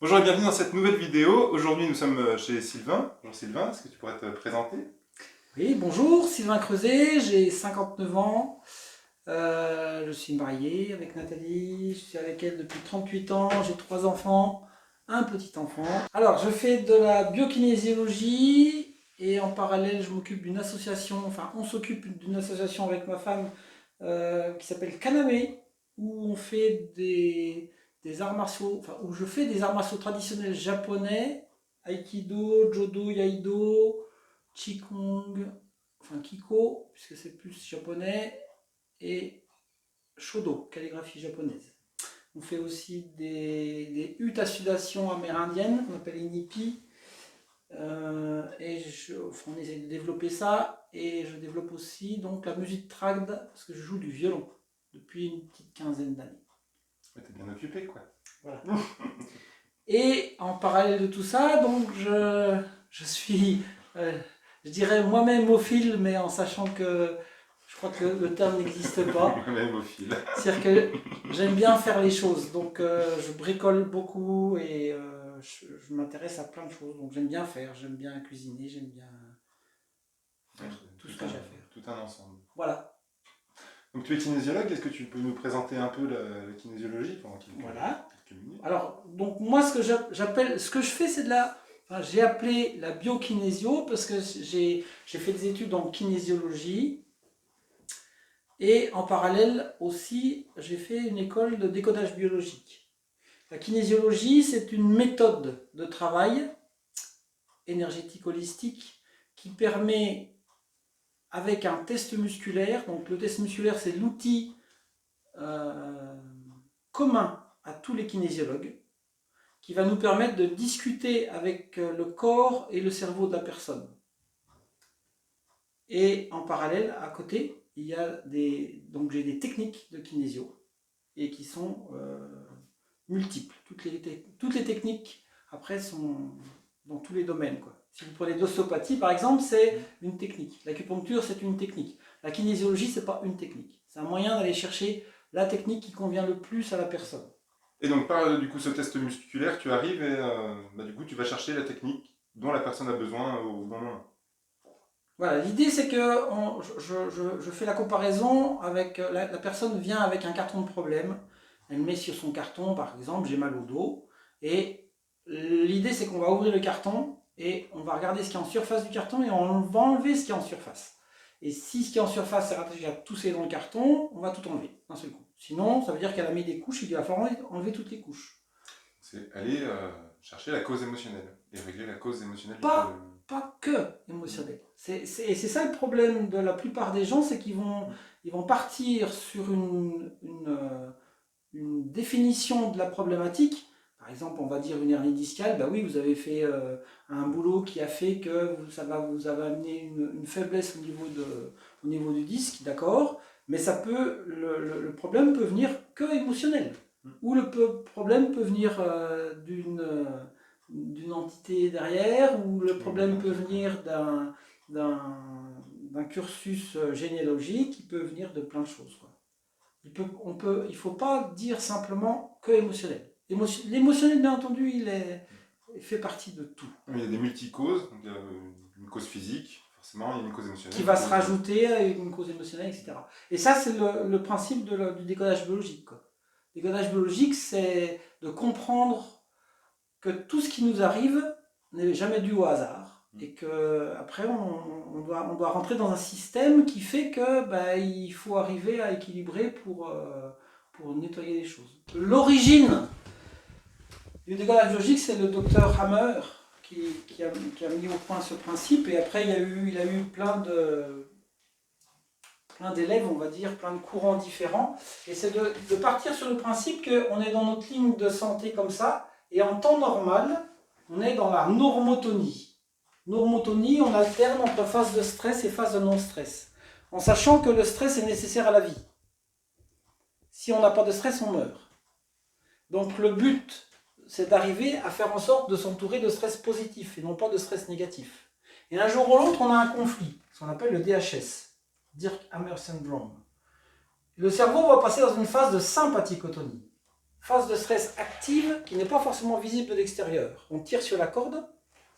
Bonjour et bienvenue dans cette nouvelle vidéo. Aujourd'hui nous sommes chez Sylvain. Bonjour Sylvain, est-ce que tu pourrais te présenter? Oui, bonjour, Sylvain Creuset, j'ai 59 ans, je suis marié avec Nathalie, je suis avec elle depuis 38 ans, j'ai 3 enfants, un petit enfant. Alors, je fais de la biokinésiologie et en parallèle, je m'occupe d'une association, enfin, on s'occupe d'une association avec ma femme qui s'appelle Kaname, où on fait des arts martiaux, enfin, où je fais des arts martiaux traditionnels japonais, Aikido, Jodo, Yaido, Qigong, enfin Kiko, puisque c'est plus japonais, et Shodo, calligraphie japonaise. On fait aussi des huttes à sudation amérindiennes, qu'on appelle inipi, on essaie de développer ça, et je développe aussi donc la musique trad, parce que je joue du violon depuis une petite quinzaine d'années. Ouais, t'es bien occupé quoi. Voilà. Et en parallèle de tout ça, donc je suis, je dirais moi-même au fil, mais en sachant que je crois que le terme n'existe pas. Même au fil. C'est-à-dire que j'aime bien faire les choses, donc je bricole beaucoup et je m'intéresse à plein de choses. Donc j'aime bien faire, j'aime bien cuisiner, j'aime bien faire tout ce que j'ai à faire. Tout un ensemble. Voilà. Donc tu es kinésiologue, est-ce que tu peux nous présenter un peu la kinésiologie pendant quelques minutes? Alors, donc moi ce que je fais c'est de la... Enfin, j'ai appelé la biokinésio parce que j'ai fait des études en kinésiologie et en parallèle aussi j'ai fait une école de décodage biologique. La kinésiologie, c'est une méthode de travail énergétique holistique qui permet, avec un test musculaire, donc le test musculaire c'est l'outil commun à tous les kinésiologues, qui va nous permettre de discuter avec le corps et le cerveau de la personne. Et en parallèle, à côté, il y a j'ai des techniques de kinésio et qui sont multiples. Toutes les techniques, après, sont dans tous les domaines, quoi. Si vous prenez l'ostéopathie, par exemple, c'est une technique. L'acupuncture, c'est une technique. La kinésiologie, c'est pas une technique. C'est un moyen d'aller chercher la technique qui convient le plus à la personne. Et donc par du coup ce test musculaire, tu arrives et du coup tu vas chercher la technique dont la personne a besoin au bon moment. Voilà, l'idée c'est que je fais la comparaison avec la personne vient avec un carton de problème, elle met sur son carton par exemple j'ai mal au dos, et l'idée c'est qu'on va ouvrir le carton et on va regarder ce qui est en surface du carton et on va enlever ce qui est en surface. Et si ce qui est en surface est rattaché à tout ce qui est dans le carton, on va tout enlever d'un seul coup. Sinon ça veut dire qu'elle a mis des couches et qu'il va falloir enlever toutes les couches. C'est aller chercher la cause émotionnelle et régler la cause émotionnelle du Pas problème. que émotionnel. Et c'est ça le problème de la plupart des gens, c'est qu'ils vont partir sur une définition de la problématique. Par exemple, on va dire une hernie discale, bah oui, vous avez fait un boulot qui a fait que vous avez amené une faiblesse au niveau du disque, d'accord, mais le problème peut venir que émotionnel. Ou le problème peut venir d'une entité derrière, ou le problème peut venir d'un cursus généalogique, il peut venir de plein de choses, quoi. Il ne faut pas dire simplement que émotionnel. L'émotionnel, bien entendu, il fait partie de tout. Il y a des multi-causes, donc il y a une cause physique, forcément, il y a une cause émotionnelle. Qui va se rajouter à une cause émotionnelle, etc. Et ça, c'est le principe du décodage biologique, quoi. Le décodage biologique, c'est de comprendre que tout ce qui nous arrive n'est jamais dû au hasard. Et qu'après, on doit rentrer dans un système qui fait que il faut arriver à équilibrer pour nettoyer les choses. L'origine du décodage biologique, c'est le docteur Hammer qui a mis au point ce principe. Et après, il a eu plein d'élèves, on va dire, plein de courants différents. Et c'est de partir sur le principe qu'on est dans notre ligne de santé comme ça, et en temps normal, on est dans la normotonie. Normotonie, on alterne entre phase de stress et phase de non-stress, en sachant que le stress est nécessaire à la vie. Si on n'a pas de stress, on meurt. Donc le but, c'est d'arriver à faire en sorte de s'entourer de stress positif et non pas de stress négatif. Et un jour ou l'autre, on a un conflit, ce qu'on appelle le DHS, Dirk Hammer Syndrome. Le cerveau va passer dans une phase de sympathicotonie. phase de stress active qui n'est pas forcément visible de l'extérieur. On tire sur la corde,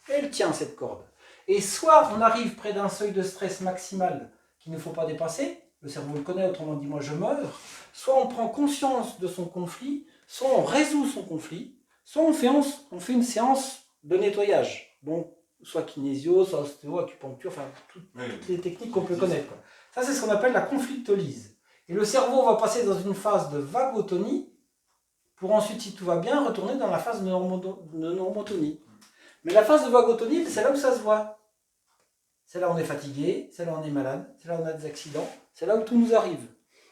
et elle tient cette corde. Et soit on arrive près d'un seuil de stress maximal qu'il ne faut pas dépasser, le cerveau le connaît, autrement dit moi je meurs, soit on prend conscience de son conflit, soit on résout son conflit, soit on fait une séance de nettoyage, donc soit kinésio, soit ostéo, acupuncture, enfin toutes les techniques qu'on peut connaître. Ça c'est ce qu'on appelle la conflictolyse. Et le cerveau va passer dans une phase de vagotonie pour ensuite, si tout va bien, retourner dans la phase de normotonie. Mais la phase de vagotonie, c'est là où ça se voit. C'est là où on est fatigué, c'est là où on est malade, c'est là où on a des accidents, c'est là où tout nous arrive.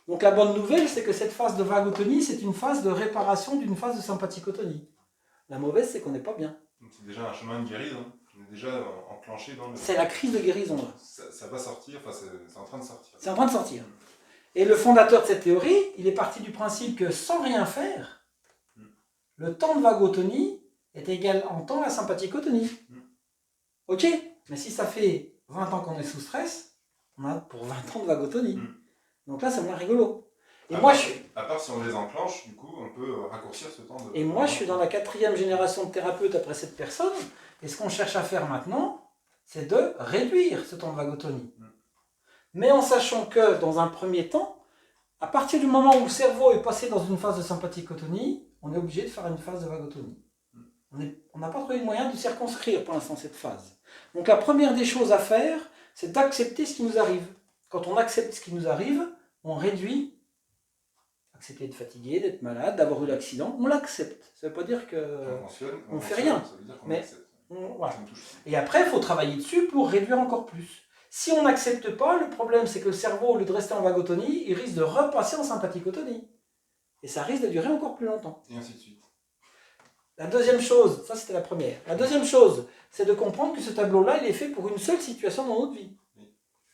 Donc la bonne nouvelle, c'est que cette phase de vagotonie, c'est une phase de réparation d'une phase de sympathicotonie. La mauvaise, c'est qu'on n'est pas bien. Donc c'est déjà un chemin de guérison. On est déjà enclenché dans le... C'est la crise de guérison, là. Ça va sortir, enfin c'est en train de sortir. C'est en train de sortir. Et le fondateur de cette théorie, il est parti du principe que sans rien faire, le temps de vagotonie est égal en temps à sympathicotonie. Ok, mais si ça fait 20 ans qu'on est sous stress, on a pour 20 ans de vagotonie. Donc là, c'est moins rigolo. Et moi, à part si on les enclenche, du coup, on peut raccourcir ce temps de... Et moi, je suis dans la 4e génération de thérapeutes après cette personne, et ce qu'on cherche à faire maintenant, c'est de réduire ce temps de vagotonie. Mais en sachant que, dans un premier temps, à partir du moment où le cerveau est passé dans une phase de sympathicotonie, on est obligé de faire une phase de vagotonie. On n'a pas trouvé le moyen de circonscrire pour l'instant cette phase. Donc la première des choses à faire, c'est d'accepter ce qui nous arrive. Quand on accepte ce qui nous arrive, on réduit. Accepter d'être fatigué, d'être malade, d'avoir eu l'accident, on l'accepte. Ça ne veut pas dire qu'on ne fait rien. Ça veut dire qu'on mais accepte. Voilà. Et après, il faut travailler dessus pour réduire encore plus. Si on n'accepte pas, le problème c'est que le cerveau, au lieu de rester en vagotonie, il risque de repasser en sympathicotonie. Et ça risque de durer encore plus longtemps. Et ainsi de suite. La deuxième chose, ça c'était la première. La deuxième chose, c'est de comprendre que ce tableau-là, il est fait pour une seule situation dans notre vie.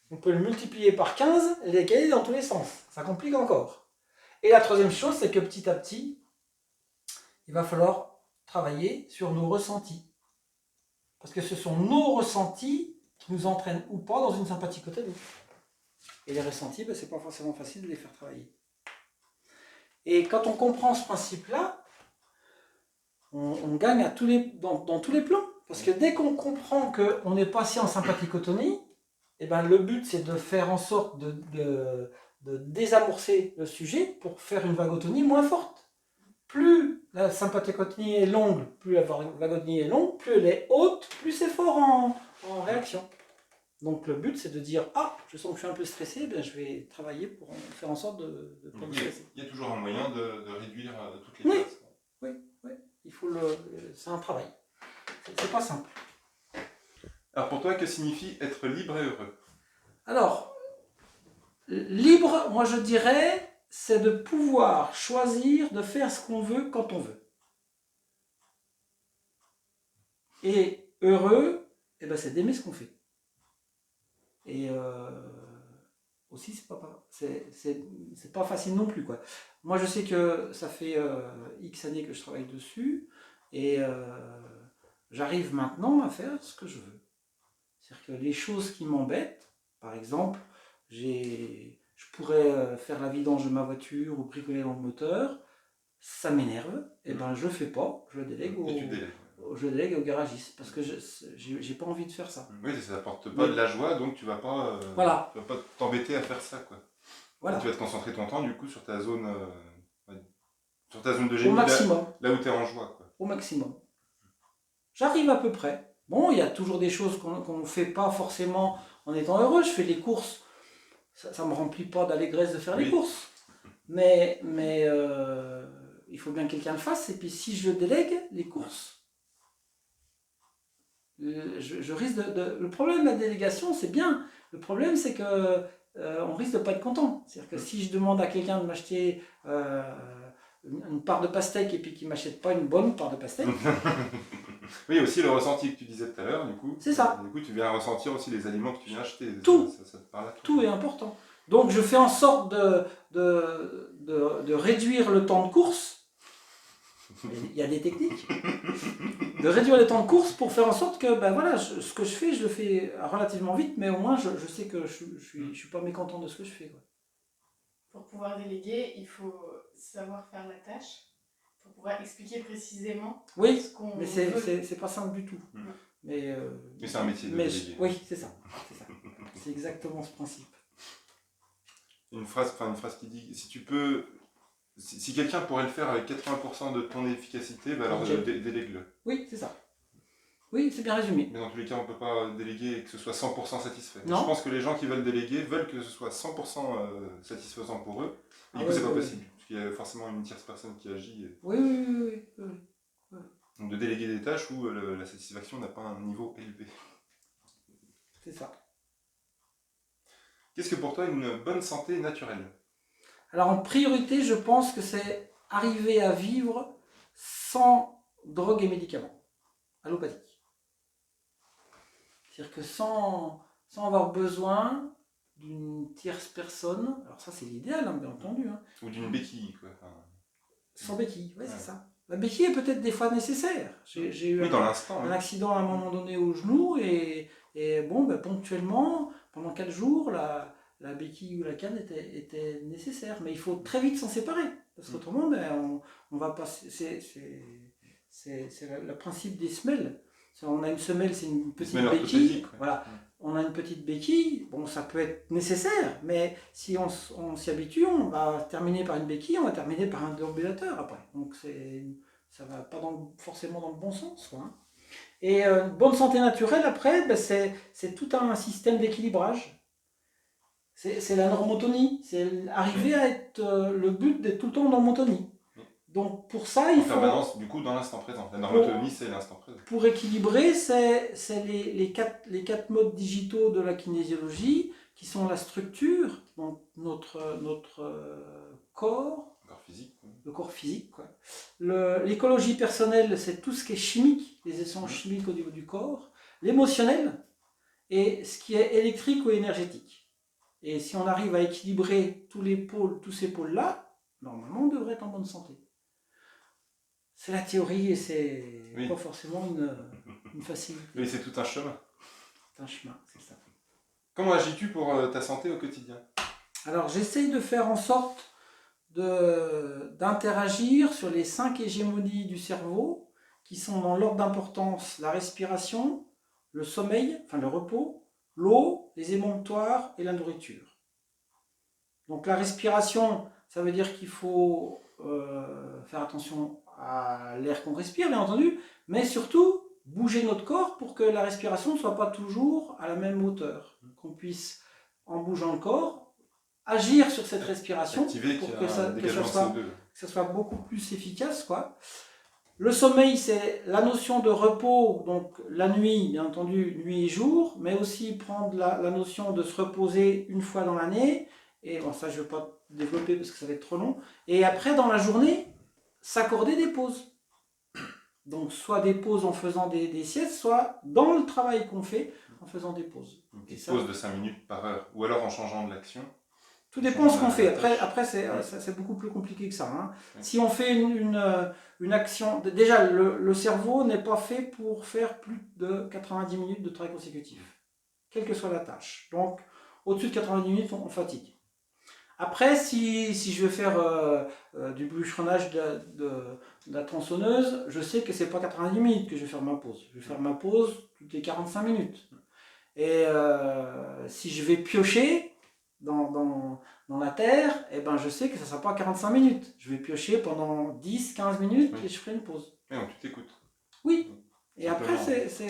On peut le multiplier par 15 et l'égaler dans tous les sens. Ça complique encore. Et la troisième chose, c'est que petit à petit, il va falloir travailler sur nos ressentis. Parce que ce sont nos ressentis qui nous entraînent ou pas dans une sympathicotonie. Et les ressentis, c'est pas forcément facile de les faire travailler. Et quand on comprend ce principe-là, on gagne dans tous les plans. Parce que dès qu'on comprend qu'on est passé en sympathicotonie, eh ben, le but c'est de faire en sorte de désamorcer le sujet pour faire une vagotonie moins forte. Plus la sympathicotonie est longue, plus la vagotonie est longue, plus elle est haute, plus c'est fort en réaction. Donc le but c'est de dire « Ah, je sens que je suis un peu stressé, ben, je vais travailler pour faire en sorte de ne pas me stresser. » Il y a toujours un moyen de réduire toutes les phases. Oui, il faut c'est un travail. C'est pas simple. Alors pour toi, que signifie être libre et heureux? Alors, libre, moi je dirais, c'est de pouvoir choisir de faire ce qu'on veut quand on veut. Et heureux, eh ben, c'est d'aimer ce qu'on fait. Et aussi, c'est pas facile non plus, quoi. Moi je sais que ça fait X années que je travaille dessus, et j'arrive maintenant à faire ce que je veux. C'est-à-dire que les choses qui m'embêtent, par exemple, je pourrais faire la vidange de ma voiture ou bricoler dans le moteur, ça m'énerve, et ben je le fais pas, je le délègue au garagiste, parce que j'ai pas envie de faire ça. Oui, ça n'apporte pas de la joie, donc tu vas pas t'embêter à faire ça, quoi. Voilà. Tu vas te concentrer ton temps du coup sur ta zone de génie, au maximum. Là où tu es en joie, quoi. Au maximum. J'arrive à peu près. Bon, il y a toujours des choses qu'on ne fait pas forcément en étant heureux. Je fais les courses, ça ne me remplit pas d'allégresse de faire les courses. Mais il faut bien que quelqu'un le fasse. Et puis si je délègue les courses, je risque le problème de la délégation, c'est bien. Le problème, c'est que on risque de ne pas être content. C'est-à-dire que si je demande à quelqu'un de m'acheter une part de pastèque et puis qu'il ne m'achète pas une bonne part de pastèque... Oui, aussi le ressenti que tu disais tout à l'heure, du coup. C'est ça. Du coup, tu viens ressentir aussi les aliments que tu viens acheter. Tout. Ça te parle à toi. Tout est important. Donc je fais en sorte de réduire le temps de course. Il y a des techniques. De réduire le temps de course pour faire en sorte que, ben voilà, ce que je fais, je le fais relativement vite, mais au moins je sais que je suis pas mécontent de ce que je fais, quoi. Pour pouvoir déléguer, il faut savoir faire la tâche. pour pouvoir expliquer précisément Oui, ce qu'on mais veut. c'est pas simple du tout. Mais c'est un métier de mais déléguer. oui, c'est ça. C'est exactement ce principe. Une phrase qui dit si tu peux, si quelqu'un pourrait le faire avec 80% de ton efficacité, bah alors délègue-le. Oui, c'est ça. Oui, c'est bien résumé. Mais dans tous les cas, on ne peut pas déléguer et que ce soit 100% satisfait. Non. Je pense que les gens qui veulent déléguer veulent que ce soit 100% satisfaisant pour eux. Et du coup, c'est pas possible. Parce qu'il y a forcément une tierce personne qui agit. Oui. Donc de déléguer des tâches où la satisfaction n'a pas un niveau élevé. C'est ça. Qu'est-ce que pour toi une bonne santé naturelle? Alors en priorité, je pense que c'est arriver à vivre sans drogue et médicaments, allopathique. C'est-à-dire que sans avoir besoin d'une tierce personne, alors ça c'est l'idéal, hein, bien entendu. Hein. Ou d'une béquille, quoi. Enfin... Sans béquille, oui, c'est ça. La béquille est peut-être des fois nécessaire. J'ai eu un accident à un moment donné au genou et bon, ben, ponctuellement, pendant 4 jours, la béquille ou la canne était nécessaire. Mais il faut très vite s'en séparer. Parce qu'autrement, ben, on va passer. C'est le principe des semelles. On a une semelle, c'est une petite béquille. Voilà. On a une petite béquille, bon, ça peut être nécessaire, mais si on s'y habitue, on va terminer par une béquille, on va terminer par un déambulateur après. Donc ça va pas forcément dans le bon sens, quoi, hein. Et bonne santé naturelle, après, ben, c'est tout un système d'équilibrage. C'est la normotonie, c'est arriver à être le but d'être tout le temps en normotonie. Donc pour ça, il faut... En permanence, du coup, dans l'instant présent. La normotonie, c'est l'instant présent. Pour équilibrer, c'est les quatre modes digitaux de la kinésiologie, qui sont la structure, donc notre corps, le corps physique. L'écologie personnelle, c'est tout ce qui est chimique, les essences chimiques au niveau du corps. L'émotionnel, et ce qui est électrique ou énergétique. Et si on arrive à équilibrer tous ces pôles-là, normalement, on devrait être en bonne santé. C'est la théorie et c'est pas forcément une facilité. Mais c'est tout un chemin. C'est un chemin, c'est ça. Comment agis-tu pour ta santé au quotidien? Alors j'essaye de faire en sorte d'interagir sur les 5 hégémonies du cerveau qui sont dans l'ordre d'importance la respiration, le sommeil, enfin le repos, l'eau, les émonctoires et la nourriture. Donc la respiration, ça veut dire qu'il faut faire attention à l'air qu'on respire, bien entendu, mais surtout bouger notre corps pour que la respiration ne soit pas toujours à la même hauteur. Qu'on puisse, en bougeant le corps, agir sur cette respiration pour que ça soit beaucoup plus efficace, quoi. Le sommeil, c'est la notion de repos, donc la nuit, bien entendu, nuit et jour, mais aussi prendre la notion de se reposer une fois dans l'année, et bon, ça je ne vais pas développer parce que ça va être trop long, et après dans la journée, s'accorder des pauses. Donc soit des pauses en faisant des siestes, soit dans le travail qu'on fait en faisant des pauses. Une petite pause de 5 minutes par heure, ou alors en changeant de l'action. Tout dépend de ce qu'on fait. Après c'est beaucoup plus compliqué que ça, hein. Oui. Si on fait une action... Déjà, le cerveau n'est pas fait pour faire plus de 90 minutes de travail consécutif, quelle que soit la tâche. Donc, au-dessus de 90 minutes, on fatigue. Après, si je veux faire du bûcheronnage de la tronçonneuse, je sais que c'est pas 90 minutes que je vais faire ma pause. Je vais faire ma pause toutes les 45 minutes. Et si je vais piocher dans la terre, eh ben je sais que ça ne sera pas 45 minutes. Je vais piocher pendant 10-15 minutes et je ferai une pause. Et donc tu t'écoutes. Oui. Et après,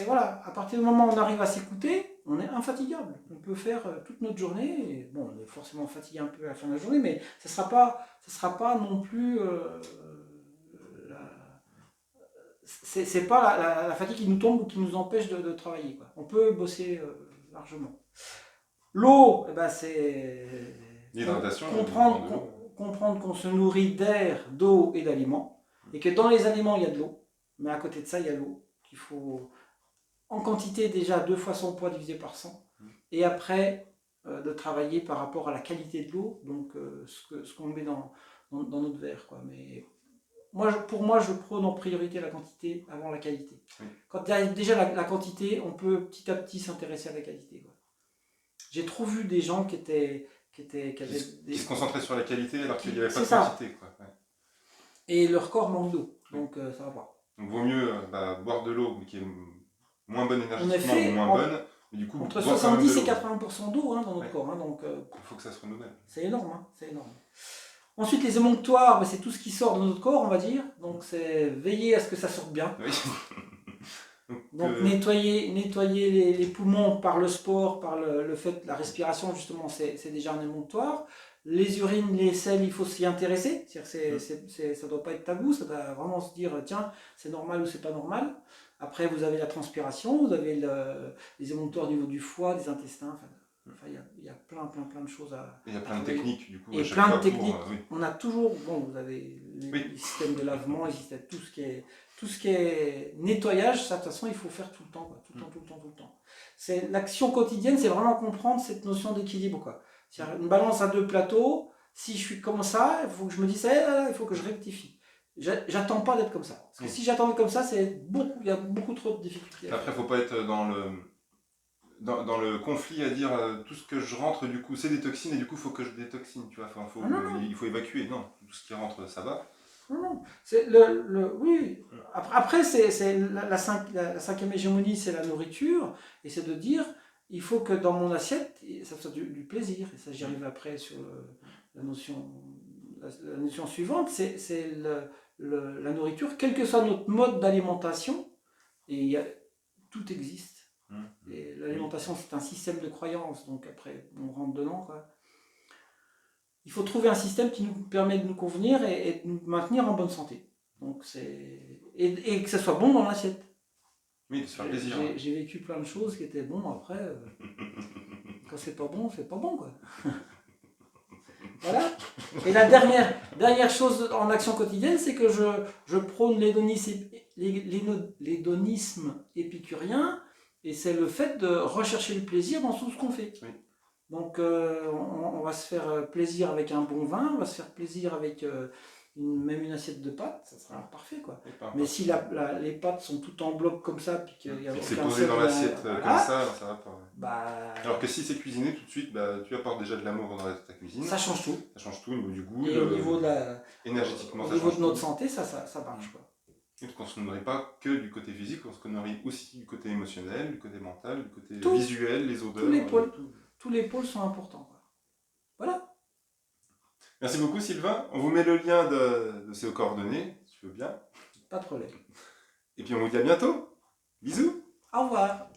voilà, à partir du moment où on arrive à s'écouter, on est infatigable. On peut faire toute notre journée. Et bon, on est forcément fatigué un peu à la fin de la journée, mais ça sera pas non plus... c'est pas la fatigue qui nous tombe ou qui nous empêche de travailler, quoi. On peut bosser largement. L'eau, eh ben, c'est l'hydratation. Comprendre qu'on se nourrit d'air, d'eau et d'aliments, et que dans les aliments il y a de l'eau, mais à côté de ça il y a l'eau, qu'il faut en quantité déjà 2 fois son poids divisé par 100, et après de travailler par rapport à la qualité de l'eau, donc ce qu'on met dans notre verre, quoi. Mais pour moi, je prône en priorité la quantité avant la qualité. Oui. Quand il y a déjà la quantité, on peut petit à petit s'intéresser à la qualité, quoi. J'ai trop vu des gens qui se concentraient sur la qualité alors qu'il n'y avait pas de quantité, quoi. Ouais. Et leur corps manque d'eau, donc ça va pas. Donc vaut mieux boire de l'eau, mais qui est moins bonne énergétiquement effet, ou moins bonne. Mais du coup, Entre boire quand même 70 de et l'eau. 80% d'eau dans notre Ouais. corps, donc Il faut que ça se renouvelle. c'est énorme, c'est énorme. Ensuite, les émonctoires, c'est tout ce qui sort de notre corps, on va dire. Donc c'est veiller à ce que ça sorte bien. Oui. Donc nettoyer les poumons par le sport, par le fait, la respiration justement, c'est déjà un émonctoire. Les urines, les selles, il faut s'y intéresser. C'est-à-dire ça ne doit pas être tabou, ça doit vraiment se dire tiens, c'est normal ou c'est pas normal. Après, vous avez la transpiration, vous avez les émonctoires au niveau du foie, des intestins. Enfin, il y a plein de choses à. Il y a plein de techniques du coup. Et plein de techniques. On a toujours, vous avez les systèmes de lavement, tout ce qui est nettoyage, ça de toute façon il faut faire tout le temps, tout le temps. C'est l'action quotidienne, c'est vraiment comprendre cette notion d'équilibre, quoi. C'est-à-dire une balance à deux plateaux. Si je suis comme ça, il faut que je me dise il faut que je rectifie. J'attends pas d'être comme ça. Parce que si j'attendais comme ça, il y a beaucoup trop de difficultés. Après, faut pas être dans le conflit à dire tout ce que je rentre, du coup, c'est des toxines et du coup, il faut que je détoxine, tu vois. Il faut évacuer. Non, tout ce qui rentre, ça va. Non. C'est oui. Après, c'est la cinquième hégémonie, c'est la nourriture. Et c'est de dire, il faut que dans mon assiette, ça soit du plaisir. Et ça, j'y arrive après sur la notion suivante. C'est la nourriture, quel que soit notre mode d'alimentation. Et tout existe. Et l'alimentation, c'est un système de croyance. Donc après, on rentre dedans, quoi. Il faut trouver un système qui nous permet de nous convenir et de nous maintenir en bonne santé. Donc et que ça soit bon dans l'assiette. Oui, de se faire plaisir. J'ai vécu plein de choses qui étaient bons après. Quand c'est pas bon, quoi. Voilà. Et la dernière chose en action quotidienne, c'est que je prône l'hédonisme épicurien, et c'est le fait de rechercher le plaisir dans tout ce qu'on fait. Oui. Donc on va se faire plaisir avec un bon vin, on va se faire plaisir avec même une assiette de pâtes, ça sera parfait, quoi. Mais si les pâtes sont toutes en bloc comme ça, puis qu'il y a c'est posé dans l'assiette comme ça, alors ça va pas. Ouais. Alors que si c'est cuisiné tout de suite, tu apportes déjà de l'amour dans ta cuisine. Ça change tout. Ça change tout au niveau du goût. Et au niveau énergétiquement, au niveau de notre santé, ça marche, quoi. Et qu'on ne se nourrit pas que du côté physique, on se nourrit aussi du côté émotionnel, du côté mental, du côté visuel, les odeurs. Tous les pôles sont importants, quoi. Voilà. Merci beaucoup Sylvain. On vous met le lien de ces coordonnées, si tu veux bien. Pas de problème. Et puis on vous dit à bientôt. Bisous. Au revoir.